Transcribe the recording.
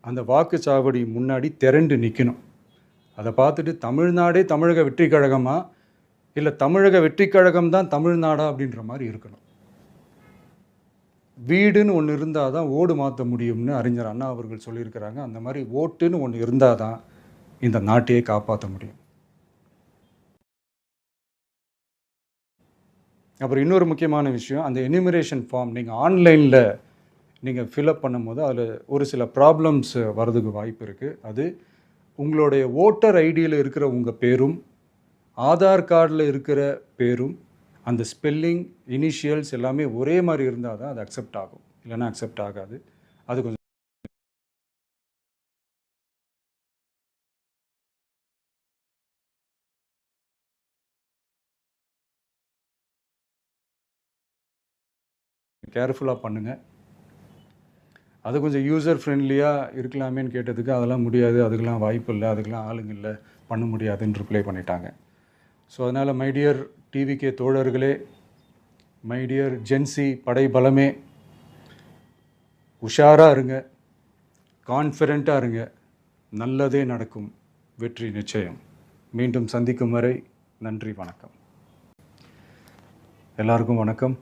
அந்த வாக்குச்சாவடி முன்னாடி திரண்டு நிற்கணும். அதை பார்த்துட்டு தமிழ்நாடே தமிழக வெற்றி கழகமா இல்லை தமிழக வெற்றி கழகம் தான் தமிழ்நாடா அப்படின்ற மாதிரி இருக்கணும். வீடுன்னு ஒன்று இருந்தால் தான் ஓடு மாற்ற முடியும்னு அறிஞர் அண்ணா அவர்கள் சொல்லியிருக்கிறாங்க. அந்த மாதிரி ஓட்டுன்னு ஒன்று இருந்தால் தான் இந்த நாட்டையே காப்பாற்ற முடியும். அப்புறம் இன்னொரு முக்கியமான விஷயம், அந்த எனிமரேஷன் ஃபார்ம் நீங்கள் ஆன்லைனில் நீங்கள் ஃபில்அப் பண்ணும்போது அதில் ஒரு சில ப்ராப்ளம்ஸ் வர்றதுக்கு வாய்ப்பு இருக்குது. அது உங்களுடைய ஓட்டர் ஐடியில் இருக்கிற உங்கள் பேரும் ஆதார் கார்டில் இருக்கிற பேரும் அந்த ஸ்பெல்லிங் இனிஷியல்ஸ் எல்லாமே ஒரே மாதிரி இருந்தால் தான் அது அக்செப்ட் ஆகும், இல்லைன்னா அக்செப்ட் ஆகாது. அது கொஞ்சம் கேர்ஃபுல்லாக பண்ணுங்கள். அது கொஞ்சம் யூசர் ஃப்ரெண்ட்லியாக இருக்கலாமேன்னு கேட்டதுக்கு அதெல்லாம் முடியாது, அதுக்கெலாம் வாய்ப்பு இல்லை, அதுக்கெலாம் ஆளுங்க இல்லை, பண்ண முடியாதுன்னு ரிப்ளை பண்ணிட்டாங்க. ஸோ அதனால் மை டியர் டிவிகே தோழர்களே, மை டியர் ஜென்சி படை பலமே, உஷாராக இருங்க, கான்ஃபிடெண்ட்டாக இருங்க, நல்லதே நடக்கும், வெற்றி நிச்சயம். மீண்டும் சந்திக்கும் வரை நன்றி, வணக்கம். எல்லாருக்கும் வணக்கம்.